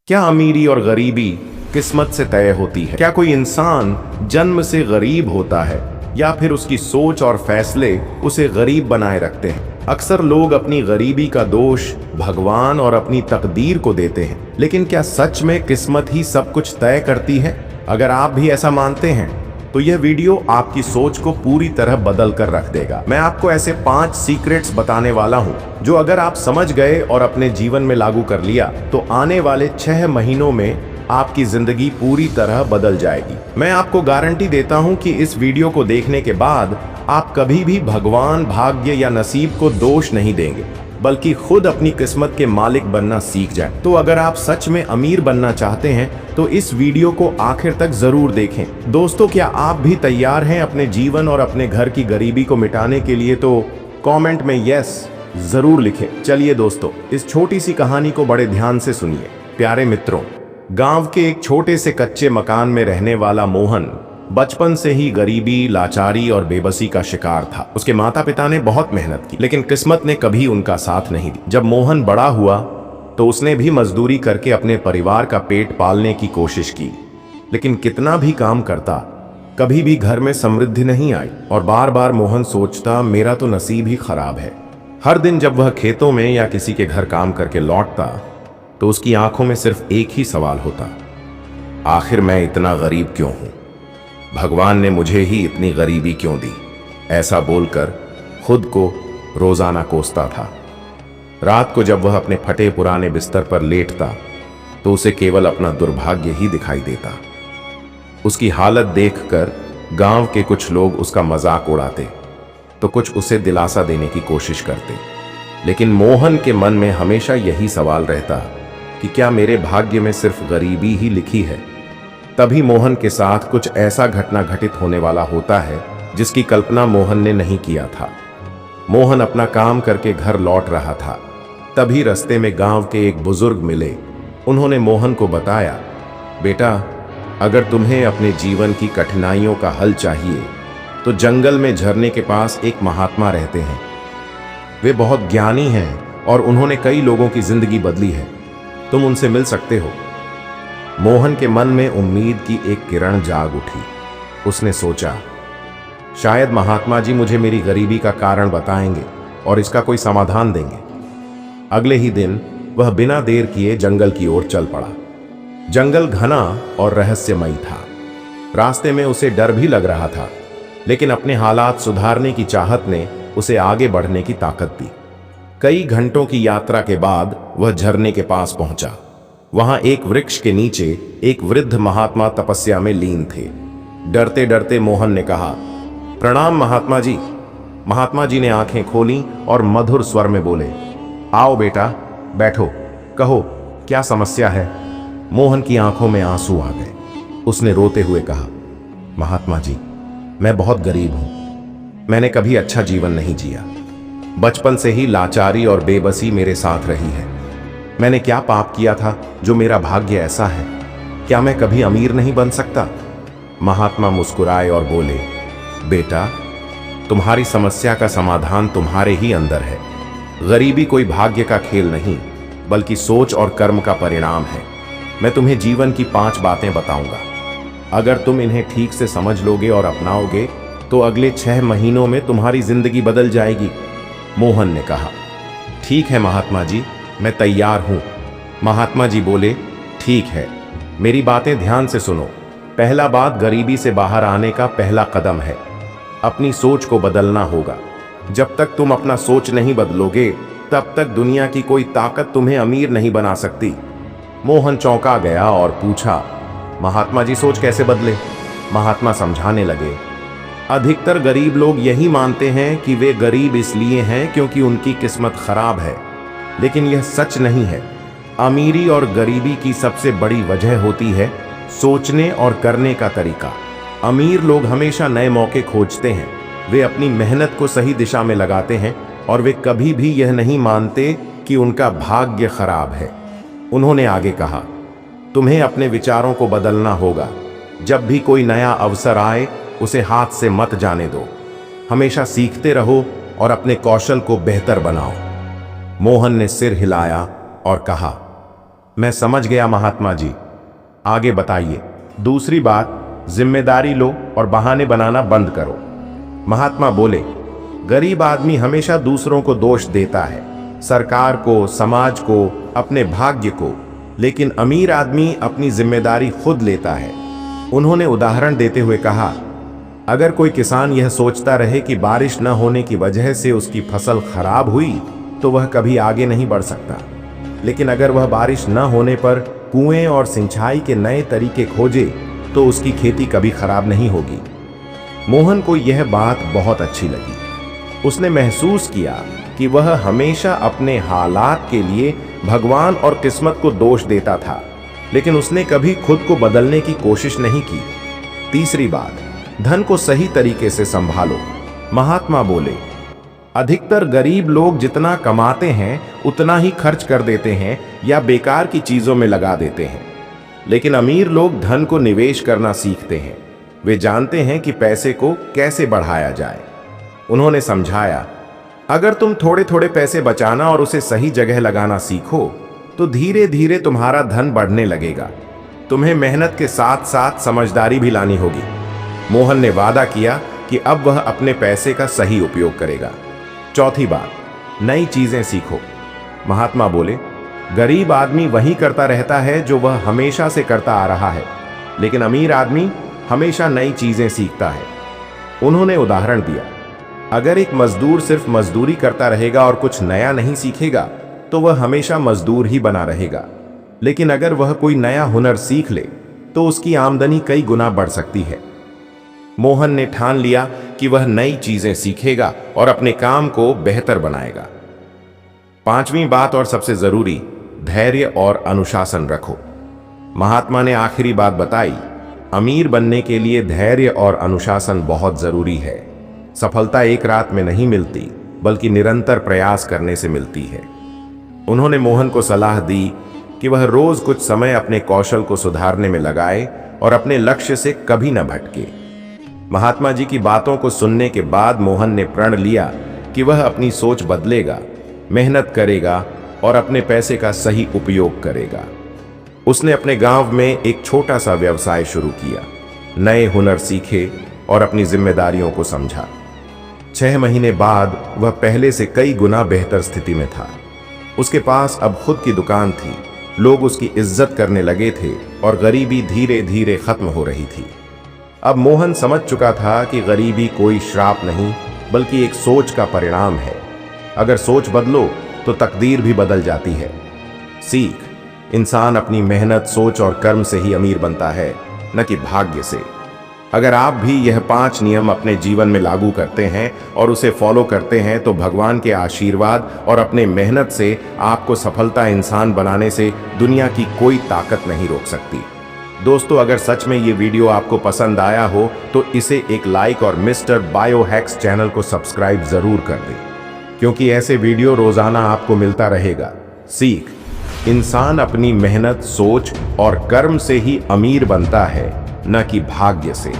क्या अमीरी और गरीबी किस्मत से तय होती है? क्या कोई इंसान जन्म से गरीब होता है या फिर उसकी सोच और फैसले उसे गरीब बनाए रखते हैं? अक्सर लोग अपनी गरीबी का दोष भगवान और अपनी तकदीर को देते हैं, लेकिन क्या सच में किस्मत ही सब कुछ तय करती है? अगर आप भी ऐसा मानते हैं तो यह वीडियो आपकी सोच को पूरी तरह बदल कर रख देगा। मैं आपको ऐसे 5 सीक्रेट्स बताने वाला हूं जो अगर आप समझ गए और अपने जीवन में लागू कर लिया तो आने वाले 6 महीनों में आपकी जिंदगी पूरी तरह बदल जाएगी। मैं आपको गारंटी देता हूं कि इस वीडियो को देखने के बाद आप कभी भी भगवान, भाग्य या नसीब को दोष नहीं देंगे, बल्कि खुद अपनी किस्मत के मालिक बनना सीख जाएं। तो अगर आप सच में अमीर बनना चाहते हैं तो इस वीडियो को आखिर तक जरूर देखें। दोस्तों, क्या आप भी तैयार हैं अपने जीवन और अपने घर की गरीबी को मिटाने के लिए? तो कमेंट में यस जरूर लिखें। चलिए दोस्तों, इस छोटी सी कहानी को बड़े ध्यान से सुनिए। प्यारे मित्रों, गांव के एक छोटे से कच्चे मकान में रहने वाला मोहन बचपन से ही गरीबी, लाचारी और बेबसी का शिकार था। उसके माता पिता ने बहुत मेहनत की, लेकिन किस्मत ने कभी उनका साथ नहीं दिया। जब मोहन बड़ा हुआ तो उसने भी मजदूरी करके अपने परिवार का पेट पालने की कोशिश की, लेकिन कितना भी काम करता कभी भी घर में समृद्धि नहीं आई। और बार बार मोहन सोचता, मेरा तो नसीब ही खराब है। हर दिन जब वह खेतों में या किसी के घर काम करके लौटता तो उसकी आंखों में सिर्फ एक ही सवाल होता, आखिर मैं इतना गरीब क्यों हूं? भगवान ने मुझे ही इतनी गरीबी क्यों दी? ऐसा बोलकर खुद को रोजाना कोसता था। रात को जब वह अपने फटे पुराने बिस्तर पर लेटता तो उसे केवल अपना दुर्भाग्य ही दिखाई देता। उसकी हालत देखकर गांव के कुछ लोग उसका मजाक उड़ाते तो कुछ उसे दिलासा देने की कोशिश करते, लेकिन मोहन के मन में हमेशा यही सवाल रहता कि क्या मेरे भाग्य में सिर्फ गरीबी ही लिखी है? तभी मोहन के साथ कुछ ऐसा घटना घटित होने वाला होता है जिसकी कल्पना मोहन ने नहीं किया था। मोहन अपना काम करके घर लौट रहा था। तभी रास्ते में गांव के एक बुजुर्ग मिले। उन्होंने मोहन को बताया, बेटा, अगर तुम्हें अपने जीवन की कठिनाइयों का हल चाहिए तो जंगल में झरने के पास एक महात्मा रहते हैं। वे बहुत ज्ञानी हैं और उन्होंने कई लोगों की जिंदगी बदली है। तुम उनसे मिल सकते हो। मोहन के मन में उम्मीद की एक किरण जाग उठी। उसने सोचा, शायद महात्मा जी मुझे मेरी गरीबी का कारण बताएंगे और इसका कोई समाधान देंगे। अगले ही दिन वह बिना देर किए जंगल की ओर चल पड़ा। जंगल घना और रहस्यमयी था। रास्ते में उसे डर भी लग रहा था, लेकिन अपने हालात सुधारने की चाहत ने उसे आगे बढ़ने की ताकत दी। कई घंटों की यात्रा के बाद वह झरने के पास पहुंचा। वहां एक वृक्ष के नीचे एक वृद्ध महात्मा तपस्या में लीन थे। डरते डरते मोहन ने कहा, प्रणाम महात्मा जी। महात्मा जी ने आंखें खोली और मधुर स्वर में बोले, आओ बेटा, बैठो, कहो क्या समस्या है? मोहन की आंखों में आंसू आ गए। उसने रोते हुए कहा, महात्मा जी, मैं बहुत गरीब हूं। मैंने कभी अच्छा जीवन नहीं जिया। बचपन से ही लाचारी और बेबसी मेरे साथ रही है। मैंने क्या पाप किया था जो मेरा भाग्य ऐसा है? क्या मैं कभी अमीर नहीं बन सकता? महात्मा मुस्कुराए और बोले, बेटा, तुम्हारी समस्या का समाधान तुम्हारे ही अंदर है। गरीबी कोई भाग्य का खेल नहीं, बल्कि सोच और कर्म का परिणाम है। मैं तुम्हें जीवन की 5 बातें बताऊंगा। अगर तुम इन्हें ठीक से समझ लोगे और अपनाओगे तो अगले 6 महीनों में तुम्हारी जिंदगी बदल जाएगी। मोहन ने कहा, ठीक है महात्मा जी, मैं तैयार हूं। महात्मा जी बोले, ठीक है, मेरी बातें ध्यान से सुनो। पहला बात, गरीबी से बाहर आने का पहला कदम है अपनी सोच को बदलना होगा। जब तक तुम अपना सोच नहीं बदलोगे तब तक दुनिया की कोई ताकत तुम्हें अमीर नहीं बना सकती। मोहन चौंका गया और पूछा, महात्मा जी सोच कैसे बदले? महात्मा समझाने लगे, अधिकतर गरीब लोग यही मानते हैं कि वे गरीब इसलिए हैं क्योंकि उनकी किस्मत खराब है, लेकिन यह सच नहीं है। अमीरी और गरीबी की सबसे बड़ी वजह होती है सोचने और करने का तरीका। अमीर लोग हमेशा नए मौके खोजते हैं। वे अपनी मेहनत को सही दिशा में लगाते हैं और वे कभी भी यह नहीं मानते कि उनका भाग्य खराब है। उन्होंने आगे कहा, तुम्हें अपने विचारों को बदलना होगा। जब भी कोई नया अवसर आए उसे हाथ से मत जाने दो। हमेशा सीखते रहो और अपने कौशल को बेहतर बनाओ। मोहन ने सिर हिलाया और कहा, मैं समझ गया महात्मा जी, आगे बताइए। दूसरी बात, जिम्मेदारी लो और बहाने बनाना बंद करो। महात्मा बोले, गरीब आदमी हमेशा दूसरों को दोष देता है, सरकार को, समाज को, अपने भाग्य को, लेकिन अमीर आदमी अपनी जिम्मेदारी खुद लेता है। उन्होंने उदाहरण देते हुए कहा, अगर कोई किसान यह सोचता रहे कि बारिश न होने की वजह से उसकी फसल खराब हुई तो वह कभी आगे नहीं बढ़ सकता, लेकिन अगर वह बारिश न होने पर कुएं और सिंचाई के नए तरीके खोजे तो उसकी खेती कभी खराब नहीं होगी। मोहन को यह बात बहुत अच्छी लगी। उसने महसूस किया कि वह हमेशा अपने हालात के लिए भगवान और किस्मत को दोष देता था, लेकिन उसने कभी खुद को बदलने की कोशिश नहीं की। तीसरी बात, धन को सही तरीके से संभालो। महात्मा बोले, अधिकतर गरीब लोग जितना कमाते हैं उतना ही खर्च कर देते हैं या बेकार की चीजों में लगा देते हैं, लेकिन अमीर लोग धन को निवेश करना सीखते हैं। वे जानते हैं कि पैसे को कैसे बढ़ाया जाए। उन्होंने समझाया, अगर तुम थोड़े थोड़े पैसे बचाना और उसे सही जगह लगाना सीखो तो धीरे धीरे तुम्हारा धन बढ़ने लगेगा। तुम्हें मेहनत के साथ साथ समझदारी भी लानी होगी। मोहन ने वादा किया कि अब वह अपने पैसे का सही उपयोग करेगा। चौथी बात, नई चीजें सीखो। महात्मा बोले, गरीब आदमी वही करता रहता है जो वह हमेशा से करता आ रहा है, लेकिन अमीर आदमी हमेशा नई चीजें सीखता है। उन्होंने उदाहरण दिया, अगर एक मजदूर सिर्फ मजदूरी करता रहेगा और कुछ नया नहीं सीखेगा तो वह हमेशा मजदूर ही बना रहेगा, लेकिन अगर वह कोई नया हुनर सीख ले तो उसकी आमदनी कई गुना बढ़ सकती है। मोहन ने ठान लिया कि वह नई चीजें सीखेगा और अपने काम को बेहतर बनाएगा। पांचवी बात और सबसे जरूरी, धैर्य और अनुशासन रखो। महात्मा ने आखिरी बात बताई, अमीर बनने के लिए धैर्य और अनुशासन बहुत जरूरी है। सफलता एक रात में नहीं मिलती, बल्कि निरंतर प्रयास करने से मिलती है। उन्होंने मोहन को सलाह दी कि वह रोज कुछ समय अपने कौशल को सुधारने में लगाए और अपने लक्ष्य से कभी न भटके। महात्मा जी की बातों को सुनने के बाद मोहन ने प्रण लिया कि वह अपनी सोच बदलेगा, मेहनत करेगा और अपने पैसे का सही उपयोग करेगा। उसने अपने गांव में एक छोटा सा व्यवसाय शुरू किया, नए हुनर सीखे और अपनी जिम्मेदारियों को समझा। 6 महीने बाद वह पहले से कई गुना बेहतर स्थिति में था। उसके पास अब खुद की दुकान थी, लोग उसकी इज्जत करने लगे थे और गरीबी धीरे धीरे खत्म हो रही थी। अब मोहन समझ चुका था कि गरीबी कोई श्राप नहीं, बल्कि एक सोच का परिणाम है। अगर सोच बदलो तो तकदीर भी बदल जाती है। सीख, इंसान अपनी मेहनत, सोच और कर्म से ही अमीर बनता है, न कि भाग्य से। अगर आप भी यह 5 नियम अपने जीवन में लागू करते हैं और उसे फॉलो करते हैं तो भगवान के आशीर्वाद और अपने मेहनत से आपको सफलता इंसान बनाने से दुनिया की कोई ताकत नहीं रोक सकती। दोस्तों, अगर सच में ये वीडियो आपको पसंद आया हो तो इसे एक लाइक और मिस्टर बायोहैक्स चैनल को सब्सक्राइब जरूर कर दें, क्योंकि ऐसे वीडियो रोजाना आपको मिलता रहेगा। सीख, इंसान अपनी मेहनत, सोच और कर्म से ही अमीर बनता है, न कि भाग्य से।